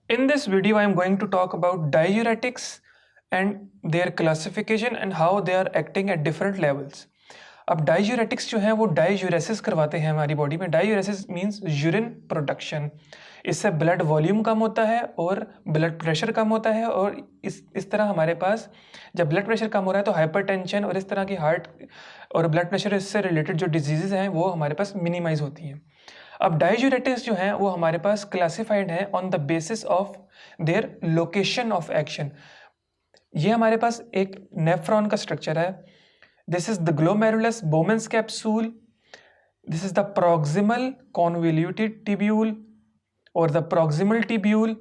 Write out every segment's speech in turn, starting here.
In this video, I am going to talk about diuretics and their classification and how they are acting at different levels. अब diuretics जो हैं वो डाइयूरेसिस करवाते हैं हमारी body में. डाइयूरेसिस मींस यूरिन प्रोडक्शन. इससे ब्लड वॉल्यूम कम होता है और ब्लड प्रेशर कम होता है, और इस तरह हमारे पास जब ब्लड प्रेशर कम हो रहा है तो हाइपरटेंशन और इस तरह की हार्ट और ब्लड प्रेशर इससे रिलेटेड जो डिजीज़ हैं वो हमारे पास मिनिमाइज होती हैं. अब डाइयूरेटिक्स जो हैं वो हमारे पास क्लासिफाइड हैं on the basis of their location of action. ये हमारे पास एक नेफ्रॉन का स्ट्रक्चर है. This is the glomerulus बोमेंस capsule. This is the proximal convoluted tubule or the proximal tubule.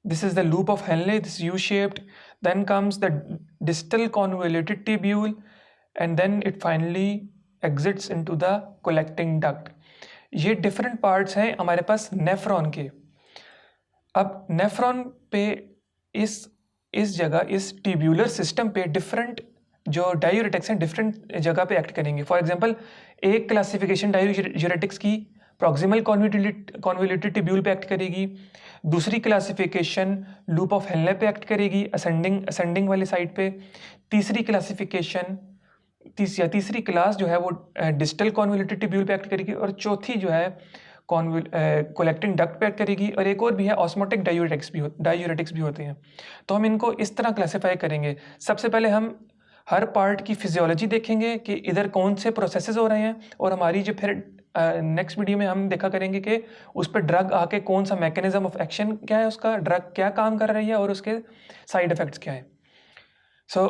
This is the loop of Henle, this U-shaped. Then comes the distal convoluted tubule, and then it finally exits into the collecting duct. ये different parts हैं हमारे पास nephron के. अब nephron पे इस जगह इस tubular system पे डिफरेंट जो डायूरेटिक्स हैं डिफरेंट जगह पे एक्ट करेंगे. फॉर एग्जांपल एक क्लासिफिकेशन डायूरेटिक्स की प्रॉक्सिमल कॉन्वोल्यूटेड टिब्यूल पे एक्ट करेगी, दूसरी क्लासिफिकेशन लूप ऑफ हेनले पे एक्ट करेगी असेंडिंग वाली साइड पे, तीसरी क्लासिफिकेशन तीसरी क्लास जो है वो डिस्टल कॉन्वोल्यूटेड टिब्यूल पे एक्ट करेगी, और चौथी जो है कोलेक्टिंग डक्ट पे एक्ट करेगी, और एक और भी है ऑस्मोटिक डायूरेटिक्स भी होते हैं. तो हम इनको इस तरह क्लासीफाई करेंगे. सबसे पहले हम हर पार्ट की फिजियोलॉजी देखेंगे कि इधर कौन से प्रोसेसेस हो रहे हैं, और हमारी जो फिर नेक्स्ट वीडियो में हम देखा करेंगे कि उस पर ड्रग आके कौन सा मैकेनिज्म ऑफ एक्शन क्या है, उसका ड्रग क्या काम कर रही है और उसके साइड इफेक्ट्स क्या है. So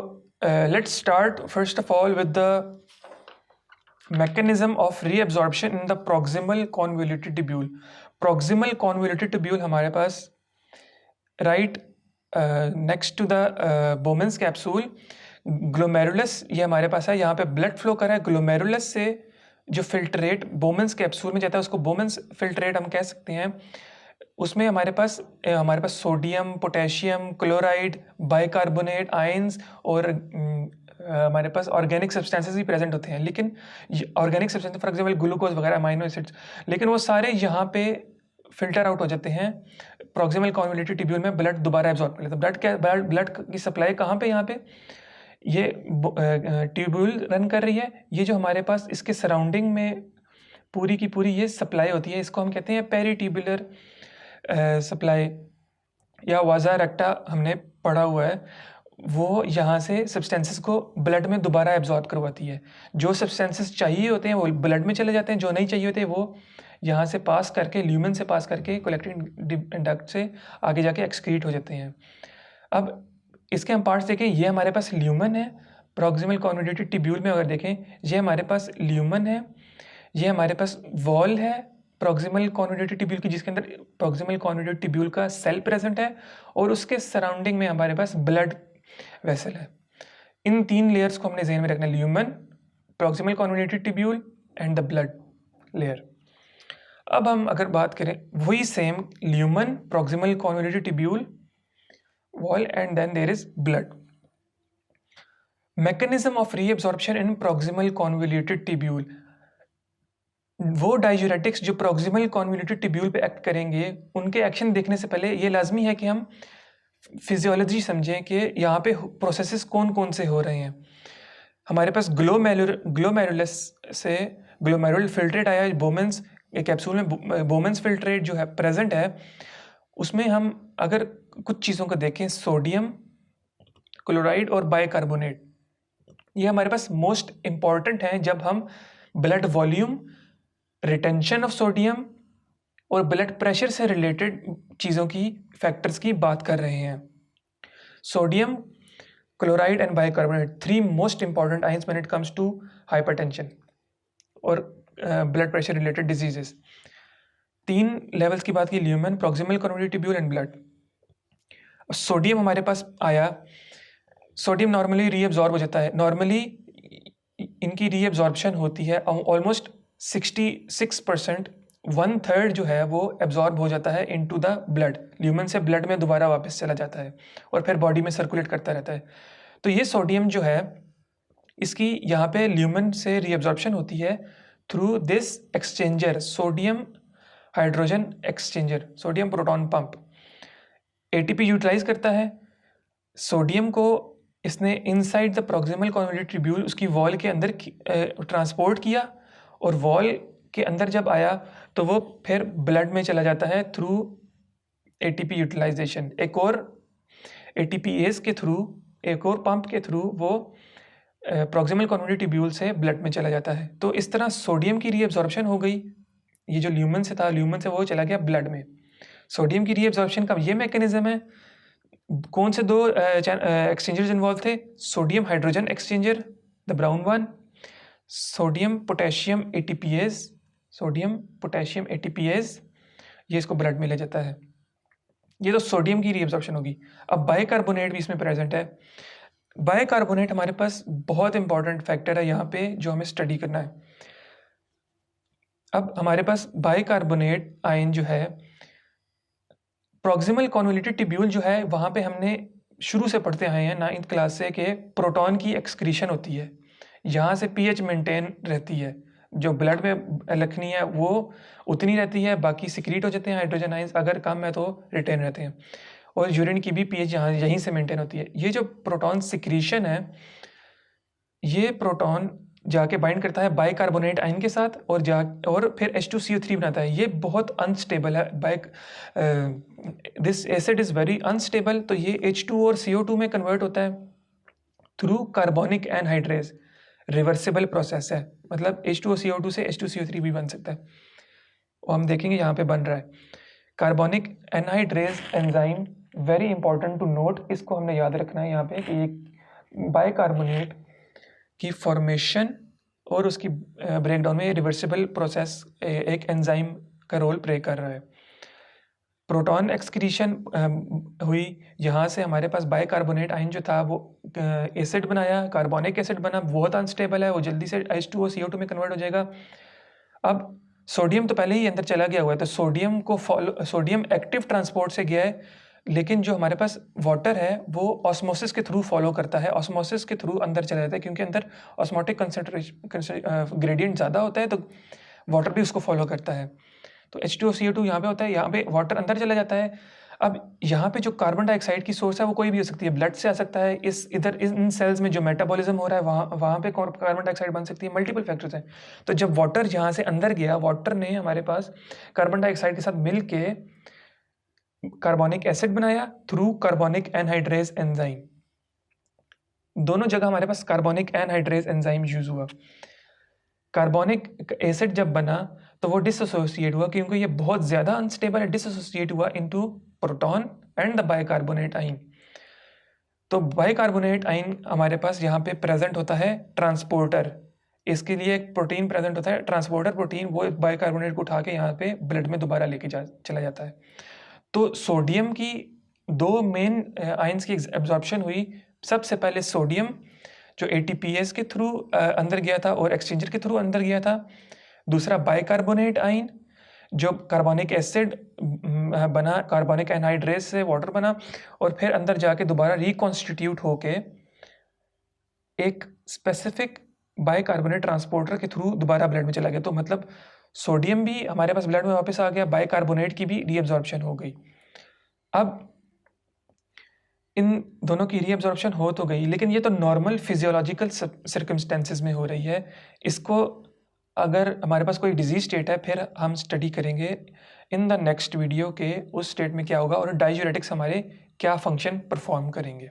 let's start first of all with the mechanism of reabsorption in the proximal convoluted tubule. Proximal convoluted tubule हमारे पास right next to the Bowman's capsule. Glomerulus ये हमारे पास है, यहाँ पे ब्लड फ्लो कर रहा है. ग्लोमेरुलस से जो फिल्ट्रेट बोमेंस कैप्सूल में जाता है उसको बोमेंस फिल्ट्रेट हम कह सकते हैं. उसमें हमारे पास sodium, potassium, chloride, bicarbonate, ions और हमारे पास ऑर्गेनिक सब्सटेंसेस भी प्रेजेंट होते हैं. लेकिन organic substance for example glucose वगैरह, अमाइनो एसिड्स, लेकिन वो सारे यहाँ पे फिल्टर आउट हो जाते हैं. प्रॉक्सिमल कॉन्वोल्यूटेड टिब्यूल में ब्लड दोबारा एब्जॉर्ब कर लेता है. ब्लड की सप्लाई कहाँ पे, यहाँ पे ये ट्यूब्यूल रन कर रही है. ये जो हमारे पास इसके सराउंडिंग में पूरी की पूरी ये सप्लाई होती है, इसको हम कहते हैं पेरीट्यूबुलर सप्लाई या वाजा रेक्टा हमने पढ़ा हुआ है. वो यहाँ से सब्सटेंसेस को ब्लड में दोबारा एब्जॉर्ब करवाती है. जो सब्सटेंसेस चाहिए होते हैं वो ब्लड में चले जाते हैं, जो नहीं चाहिए होते वो यहाँ से पास करके ल्यूमेन से पास करके कोलेक्टिंग डक्ट से आगे जाके एक्सक्रीट हो जाते हैं. अब इसके हम पार्ट्स देखें. ये हमारे पास ल्यूमन है. प्रॉक्सिमल कॉन्वोल्यूटेड टिब्यूल में अगर देखें, ये हमारे पास ल्यूमन है. ये हमारे पास वॉल है प्रॉक्सिमल कॉन्वोल्यूटेड टिब्यूल की, जिसके अंदर प्रॉक्सिमल कॉन्वोल्यूटेड टिब्यूल का सेल प्रेजेंट है, और उसके सराउंडिंग में हमारे पास ब्लड वेसल है. इन तीन लेयर्स को हमने ज़हन में रखना है, lumen, proximal convoluted tubule and the blood layer. अब हम अगर बात करें वही same lumen, proximal convoluted tubule, wall, and then there is blood. Mechanism of reabsorption in proximal convoluted tubule. वो डाइयूरेटिक्स जो प्रॉक्सिमल कॉन्वोल्यूटेड टिब्यूल पे एक्ट करेंगे, उनके एक्शन देखने से पहले ये लाजमी है कि हम फिजियोलॉजी समझें कि यहाँ पे प्रोसेसेस कौन कौन से हो रहे हैं. हमारे पास ग्लोमेरुलस से ग्लोमेरुल फिल्ट्रेट आया, बोमेंस कैप्सूल में बोमेंस फिल्ट्रेट जो है प्रेजेंट है. उसमें हम अगर कुछ चीज़ों को देखें, सोडियम, क्लोराइड और बाइकार्बोनेट, ये हमारे पास मोस्ट इम्पॉर्टेंट हैं जब हम blood volume, retention of sodium और ब्लड प्रेशर से रिलेटेड चीज़ों की फैक्टर्स की बात कर रहे हैं. Sodium, chloride and bicarbonate, 3 most important ions when it comes to hypertension और blood pressure related diseases. 3 levels की बात की, lumen, proximal convoluted tubule and blood. Sodium हमारे पास आया. सोडियम नॉर्मली रीअब्जॉर्ब हो जाता है. नॉर्मली इनकी रीअब्जॉर्प्शन होती है ऑलमोस्ट 66%, 1/3 जो है वो एब्जॉर्ब हो जाता है इनटू द ब्लड. ल्यूमन से ब्लड में दोबारा वापस चला जाता है और फिर बॉडी में सर्कुलेट करता रहता है. तो ये सोडियम जो है इसकी यहाँ पे ल्यूमन से रीअब्जॉर्प्शन होती है through this exchanger, sodium hydrogen exchanger, sodium proton pump. ATP utilise करता है, सोडियम को इसने inside the proximal convoluted tubule उसकी वॉल के अंदर ट्रांसपोर्ट किया, और वॉल के अंदर जब आया तो वो फिर ब्लड में चला जाता है थ्रू एटीपी यूटिलाइजेशन। एक और एटीपीएस के थ्रू, एक और पंप के थ्रू वो प्रॉक्सिमल कॉन्वोल्यूटेड ट्यूब्यूल से ब्लड में चला जाता है। तो इस तरह सोडियम की रीअब्जॉर्प्शन हो गई, ये जो ल्यूमन से था, ल्यूमन से वो चला गया ब्लड में। सोडियम की रीअब्जॉर्प्शन का ये मैकेनिज्म है। कौन से दो एक्सचेंजर्स इन्वॉल्व थे? Sodium hydrogen exchanger, the brown one, sodium potassium ATPase, sodium potassium ATPase, ये इसको ब्लड में ले जाता है। ये तो सोडियम की रीअब्जॉर्प्शन होगी। अब बाइकार्बोनेट भी इसमें प्रेजेंट है। बाइकार्बोनेट हमारे पास बहुत इंपॉर्टेंट फैक्टर है यहाँ पे जो हमें स्टडी करना है। अब हमारे पास बाइकार्बोनेट आयन जो है, प्रॉक्सिमल कॉन्वोल्यूटेड ट्यूब्यूल जो है, वहाँ पे हमने शुरू से पढ़ते आए हैं 9th क्लास से कि प्रोटॉन की एक्सक्रीशन होती है, यहाँ से पीएच मेंटेन रहती है, जो ब्लड में रखनी है वो उतनी रहती है, बाकी सिक्रीट हो जाते हैं हाइड्रोजन आयंस, अगर कम है तो रिटेन रहते हैं, और यूरिन की भी पीएच यहाँ यहीं से मेंटेन होती है। ये जो प्रोटॉन सिक्रीशन है, ये प्रोटॉन जाके बाइंड करता है बाइकार्बोनेट आयन के साथ और फिर H2CO3 बनाता है। ये बहुत अनस्टेबल है, this acid is very unstable. तो ये H2 और CO2 में कन्वर्ट होता है through carbonic anhydrase, reversible process है, मतलब H2 CO2 से H2CO3 भी बन सकता है, और हम देखेंगे यहाँ पे बन रहा है। Carbonic anhydrase enzyme, very important to note, इसको हमने याद रखना है यहाँ पे कि ये बाइकार्बोनेट की फॉर्मेशन और उसकी ब्रेकडाउन में रिवर्सिबल प्रोसेस एक एंजाइम का रोल प्ले कर रहा है। प्रोटॉन एक्सक्रीशन हुई, यहाँ से हमारे पास बाइकार्बोनेट आयन जो था वो एसिड बनाया, कार्बोनिक एसिड बना, बहुत अनस्टेबल है, वो जल्दी से H2O CO2 में कन्वर्ट हो जाएगा। अब सोडियम तो पहले ही अंदर चला गया हुआ है, तो सोडियम एक्टिव ट्रांसपोर्ट से गया है, लेकिन जो हमारे पास वाटर है वो ऑस्मोसिस के थ्रू फॉलो करता है, ऑस्मोसिस के थ्रू अंदर चला जाता है, क्योंकि अंदर ऑस्मोटिक कंसंट्रेशन ग्रेडियंट ज़्यादा होता है, तो वाटर भी उसको फॉलो करता है। तो H2O CO2 यहाँ पे होता है, यहाँ पे वाटर अंदर चला जाता है। अब यहाँ पे जो कार्बन डाइऑक्साइड की सोर्स है वो कोई भी हो सकती है, ब्लड से आ सकता है, इन सेल्स में जो मेटाबॉलिज्म हो रहा है वहाँ पे कार्बन डाइऑक्साइड बन सकती है, मल्टीपल फैक्टर्स हैं। तो जब वाटर यहाँ से अंदर गया, वाटर ने हमारे पास कार्बन डाइऑक्साइड के साथ मिल के कार्बोनिक एसिड बनाया थ्रू कार्बोनिक एनहाइड्रेज एंजाइम। दोनों जगह हमारे पास कार्बोनिक एनहाइड्रेज एंजाइम यूज हुआ। कार्बोनिक एसिड जब बना तो वो डिसोसिएट हुआ, क्योंकि ये बहुत ज़्यादा अनस्टेबल है, डिसोसिएट हुआ into proton and the bicarbonate ion. तो बाइकार्बोनेट आयन हमारे पास यहाँ पे प्रेजेंट होता है ट्रांसपोर्टर, इसके लिए एक प्रोटीन प्रेजेंट होता है ट्रांसपोर्टर प्रोटीन, वो बाइकार्बोनेट को उठा के यहाँ पे ब्लड में दोबारा लेके चला जाता है। तो सोडियम की दो मेन आयंस की एब्जॉर्प्शन हुई। सबसे पहले सोडियम जो ATPase के थ्रू अंदर गया था और एक्सचेंजर के थ्रू अंदर गया था। दूसरा बाइकार्बोनेट आयन जो कार्बोनिक एसिड बना, कार्बोनिक एनहाइड्रेज से वाटर बना, और फिर अंदर जाके दोबारा रिकॉन्स्टिट्यूट होके एक स्पेसिफिक बाइकार्बोनेट ट्रांसपोर्टर के थ्रू दोबारा ब्लड में चला गया। तो मतलब सोडियम भी हमारे पास ब्लड में वापस आ गया, बाइकार्बोनेट की भी रीअब्जॉर्प्शन हो गई। अब इन दोनों की रीअब्जॉर्प्शन हो तो गई, लेकिन ये तो नॉर्मल फिजियोलॉजिकल सर्कमस्टेंसेस में हो रही है। इसको अगर हमारे पास कोई डिजीज स्टेट है फिर हम स्टडी करेंगे इन द नेक्स्ट वीडियो के उस स्टेट में क्या होगा और डाययूरेटिक्स हमारे क्या फंक्शन परफॉर्म करेंगे।